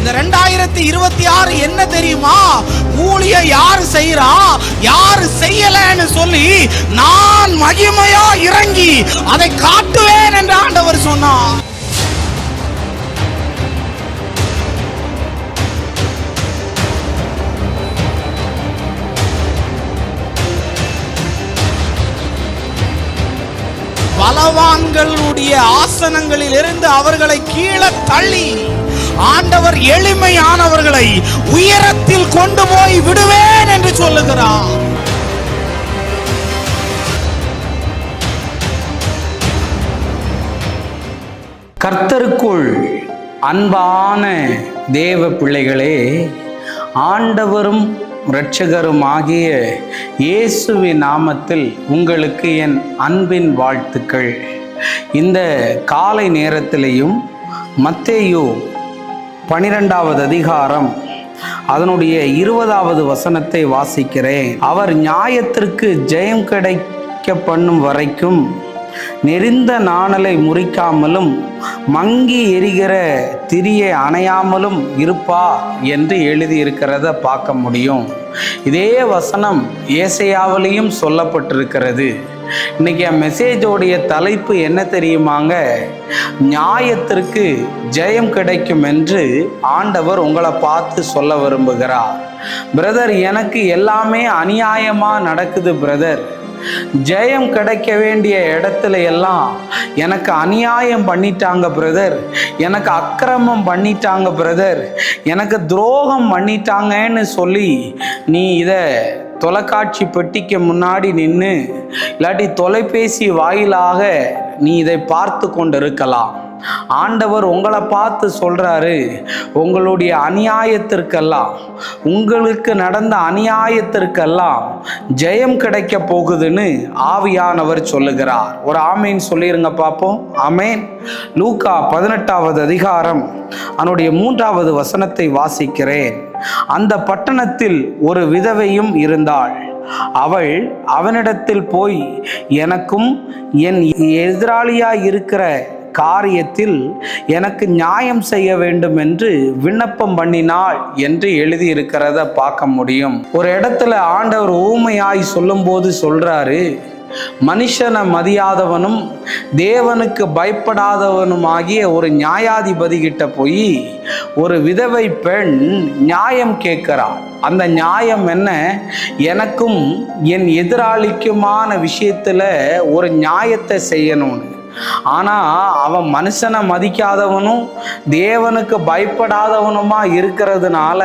இந்த 2026 என்ன தெரியுமா? ஊழிய யாரு செய்யறா, யாரு செய்யலன்னு சொல்லி நான் மகிமையா இறங்கி அதை காட்டுவேன் என்று ஆண்டவர் சொன்னார். பலவான்களுடைய ஆசனங்களில் இருந்து அவர்களை கீழே தள்ளி ஆண்டவர் எளிமையானவர்களை உயரத்தில் கொண்டு போய் விடுவேன் என்று சொல்லுகிறார். கர்த்தருக்குள் அன்பான தேவ பிள்ளைகளே, ஆண்டவரும் இரட்சகருமாகிய இயேசுவின் நாமத்தில் உங்களுக்கு என் அன்பின் வாழ்த்துக்கள். இந்த காலை நேரத்திலேயும் மத்தேயு 12வது அதிகாரம் அதனுடைய 20வது வசனத்தை வாசிக்கிறேன். அவர் நியாயத்திற்கு ஜெயம் கிடைக்க பண்ணும் வரைக்கும் நெறிந்த நாணலை முறிக்காமலும் மங்கி எரிகிற திரியை அணையாமலும் இருப்பா என்று எழுதியிருக்கிறத பார்க்க முடியும். இதே வசனம் ஏசாயாவிலையும் சொல்லப்பட்டிருக்கிறது. இன்னைக்கு மெசேஜோடைய தலைப்பு என்ன தெரியுமாங்க? நியாயத்திற்கு ஜெயம் கிடைக்கும் என்று ஆண்டவர் உங்களை பார்த்து சொல்ல விரும்புகிறார். பிரதர், எனக்கு எல்லாமே அநியாயமா நடக்குது பிரதர். ஜெயம் கிடைக்க வேண்டிய இடத்துல எல்லாம் எனக்கு அநியாயம் பண்ணிட்டாங்க பிரதர், எனக்கு அக்கிரமம் பண்ணிட்டாங்க பிரதர், எனக்கு துரோகம் பண்ணிட்டாங்கன்னு சொல்லி நீ இதை தொலைக்காட்சி பெட்டிக்கு முன்னாடி நின்று இல்லாட்டி தொலைபேசி வாயிலாக நீ இதை பார்த்து கொண்டு இருக்கலாம். ஆண்டவர் உங்களை பார்த்து சொல்றாரு, உங்களுடைய அநியாயத்திற்கெல்லாம், உங்களுக்கு நடந்த அநியாயத்திற்கெல்லாம் ஜெயம் கிடைக்க போகுதுன்னு ஆவியானவர் சொல்லுகிறார். ஒரு ஆமேன் சொல்லிருங்க பார்ப்போம். ஆமேன். லூக்கா 18வது அதிகாரம் அதனுடைய 3வது வசனத்தை வாசிக்கிறேன். அந்த பட்டணத்தில் ஒரு விதவையும் இருந்தாள். அவள் அவனிடத்தில் போய், எனக்கும் என் எதிராளியாய் இருக்கிற காரியத்தில் எனக்கு நியாயம் செய்ய வேண்டும் என்று விண்ணப்பம் பண்ணினாள் என்று எழுதியிருக்கிறத பார்க்க முடியும். ஒரு இடத்துல ஆண்டவர் ஊமையாய் சொல்லும்போது சொல்றாரு, மனுஷனை மதியாதவனும் தேவனுக்கு பயப்படாதவனுமாகிய ஒரு நியாயாதிபதி கிட்ட போய் ஒரு விதவை பெண் நியாயம் கேட்கிறாள். அந்த நியாயம் என்ன? எனக்கும் என் எதிராளிக்குமான விஷயத்துல ஒரு நியாயத்தை செய்யணும்னு. ஆனா அவன் மனுஷனை மதிக்காதவனும் தேவனுக்கு பயப்படாதவனுமா இருக்கிறதுனால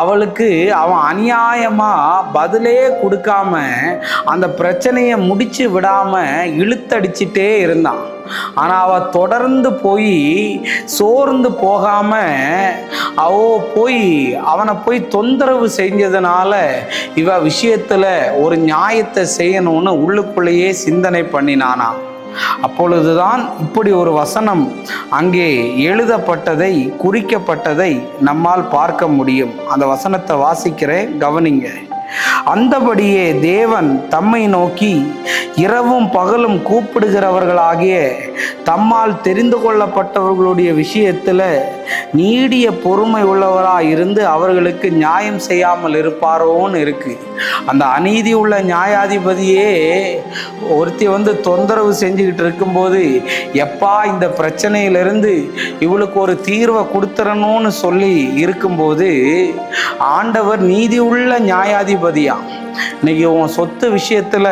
அவளுக்கு அவன் அநியாயமா பதிலே கொடுக்காம அந்த பிரச்சனையை முடிச்சு விடாம இழுத்தடிச்சிட்டே இருந்தான். ஆனா அவ தொடர்ந்து போய் சோர்ந்து போகாம அவனை போய் தொந்தரவு செஞ்சதுனால இவ விஷயத்துல ஒரு நியாயத்தை செய்யணும்னு உள்ளுக்குள்ளேயே சிந்தனை பண்ணினானா. அப்பொழுதுதான் இப்படி ஒரு வசனம் அங்கே எழுதப்பட்டதை, குறிக்கப்பட்டதை நம்மால் பார்க்க முடியும். அந்த வசனத்தை வாசிக்கிறேன், கவனிங்க. அந்தபடியே தேவன் தம்மை நோக்கி இரவும் பகலும் கூப்பிடுகிறவர்களாகிய தம்மால் தெரிந்து கொள்ளப்பட்டவர்களுடைய விஷயத்துல நீடிய பொறுமை உள்ளவராக இருந்து அவர்களுக்கு நியாயம் செய்யாமல் இருப்பாரோன்னு இருக்கு. அந்த அநீதி உள்ள நியாயாதிபதியே ஒருத்தி தொந்தரவு செஞ்சுக்கிட்டு இருக்கும்போது, எப்பா இந்த பிரச்சனையிலிருந்து இவளுக்கு ஒரு தீர்வை கொடுத்துறணும்னு சொல்லி இருக்கும்போது, ஆண்டவர் நீதி உள்ள நியாயாதிபதியா. இன்னைக்கு உன் சொத்து விஷயத்துல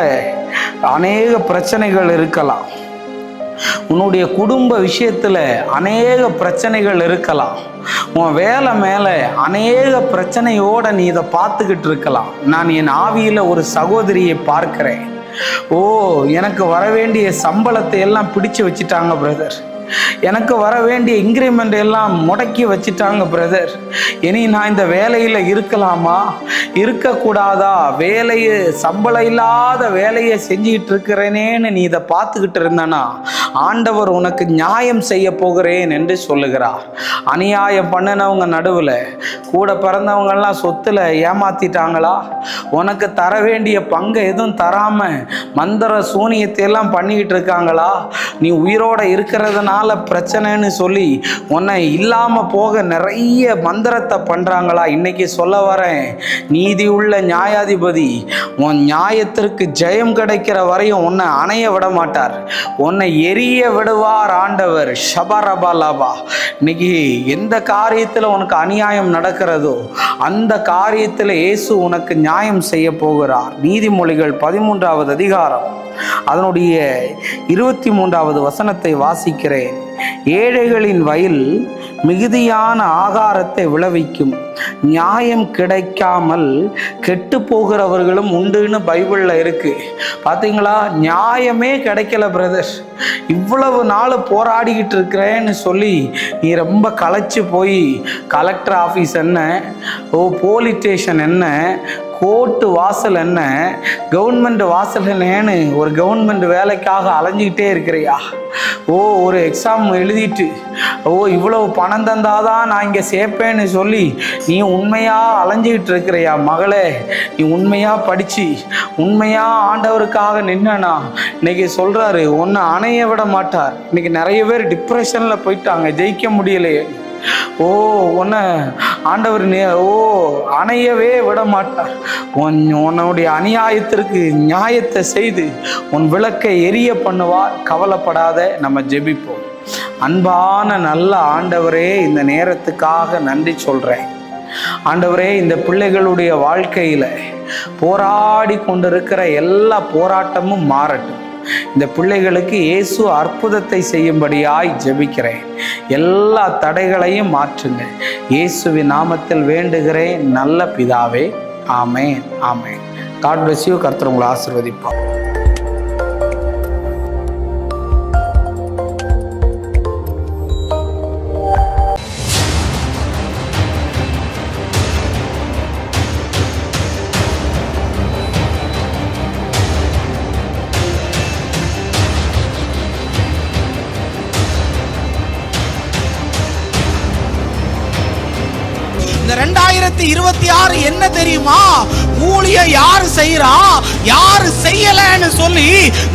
அநேக பிரச்சனைகள் இருக்கலாம், உன்னுடைய குடும்ப விஷயத்துல அநேக பிரச்சனைகள் இருக்கலாம், உன் வேலை மேல அநேக பிரச்சனையோட நீ இதை பார்த்துக்கிட்டு இருக்கலாம். நான் என் ஆவியில ஒரு சகோதரியை பார்க்கிறேன். எனக்கு வர வேண்டிய சம்பளத்தை எல்லாம் பிடிச்சு வச்சுட்டாங்க பிரதர், எனக்கு வர வேண்டிய இன்க்ரிமெண்ட் எல்லாம் முடக்கி வச்சுட்டாங்க பிரதர். இனி நான் இந்த வேலையில் இருக்கலாமா, இருக்கக்கூடாதா, வேலையை சம்பளம் இல்லாத வேலையை செஞ்சுக்கிட்டு இருக்கிறேனேன்னு நீ இதை பார்த்துக்கிட்டு இருந்தனா ஆண்டவர் உனக்கு நியாயம் செய்ய போகிறேன் என்று சொல்லுகிறார். அநியாயம் பண்ணினவங்க நடுவில் கூட பிறந்தவங்கெல்லாம் சொத்துல ஏமாத்திட்டாங்களா, உனக்கு தர வேண்டிய பங்கை எதுவும் தராம மந்திர சூனியத்தை எல்லாம் பண்ணிக்கிட்டு இருக்காங்களா, நீ உயிரோட இருக்கிறதுனால எதனால பிரச்சனைன்னு சொல்லி உன்னை இல்லாம போக நிறைய மந்திரத்தை பண்றாங்களா? இன்னைக்கு சொல்ல வரேன், நீதி உள்ள நியாயாதிபதி உன் நியாயத்திற்கு ஜெயம் கிடைக்கிற வரையும் உன்னை அணைய விட மாட்டார், உன்னை எரிய விடுவார் ஆண்டவர். ஷபரபலபா. இன்னைக்கு எந்த காரியத்தில் உனக்கு அநியாயம் நடக்கிறதோ அந்த காரியத்தில் இயேசு உனக்கு நியாயம் செய்ய போகிறார். நீதிமொழிகள் 13வது அதிகாரம் அதனுடைய 23வது வசனத்தை வாசிக்கிறேன். ஏழைகளின் வயல் மிகுதியான ஆகாரத்தை விளைவிக்கும், நியாயம் கிடைக்காமல் கெட்டு போகிறவர்களும் உண்டுன்னு பைபிளில் இருக்கு. பார்த்தீங்களா? நியாயமே கிடைக்கல பிரதர், இவ்வளவு நாள் போராடிக்கிட்டு இருக்கிறேன்னு சொல்லி நீ ரொம்ப களைச்சு போய் கலெக்டர் ஆஃபீஸ் என்ன, போலீஸ் ஸ்டேஷன் என்ன, கோர்ட்டு வாசல் என்ன, கவர்மெண்ட் வாசல் என்னன்னு ஒரு கவர்மெண்ட் வேலைக்காக அலைஞ்சிக்கிட்டே இருக்கிறியா? ஒரு எக்ஸாம் எழுதிட்டு இவ்வளவு பணம் தந்தாதான் நான் இங்கே சேர்ப்பேன்னு சொல்லி நீ உண்மையா அலைஞ்சிக்கிட்டு இருக்கிறியா? மகளே, நீ உண்மையா படிச்சு உண்மையா ஆண்டவருக்காக நின்னா இன்னைக்கு சொல்றாரு உன்னை அணைய விட மாட்டார். இன்னைக்கு நிறைய பேர் டிப்ரெஷன்ல போயிட்டாங்க, ஜெயிக்க முடியலையே. உன்னை ஆண்டவர் அணையவே விட மாட்டார். உன்னுடைய அநியாயத்திற்கு நியாயத்தை செய்து உன் விளக்கை எரிய பண்ணுவார். கவலைப்படாத, நம்ம ஜெபிப்போம். அன்பான நல்ல ஆண்டவரே, இந்த நேரத்துக்காக நன்றி சொல்றேன். ஆண்டவரே, இந்த பிள்ளைகளுடைய வாழ்க்கையில போராடி கொண்டிருக்கிற எல்லா போராட்டமும் மாறட்டும். இந்த பிள்ளைகளுக்கு இயேசு அற்புதத்தை செய்யும்படியாய் ஜெபிக்கிறேன். எல்லா தடைகளையும் மாற்றுங்க. இயேசுவின் நாமத்தில் வேண்டுகிறேன் நல்ல பிதாவே. ஆமென், ஆமென். God bless you. கர்த்தர் உங்களை ஆசீர்வதிப்பார். இந்த 2026 என்ன தெரியுமா? ஊழிய யாரு செய்யறா, யாரு செய்யலன்னு சொல்லி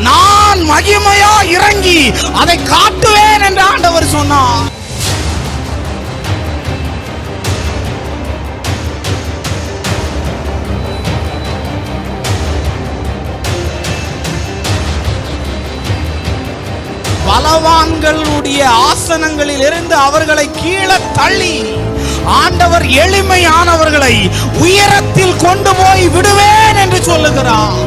நான் மகிமையா இறங்கி அதை காட்டுவேன் என்று ஆண்டவர் சொன்னார். பலவான்களுடைய ஆசனங்களில் இருந்து அவர்களை கீழே தள்ளி ஆண்டவர் எளிமையானவர்களை உயரத்தில் கொண்டு போய் விடுவேன் என்று சொல்லுகிறார்.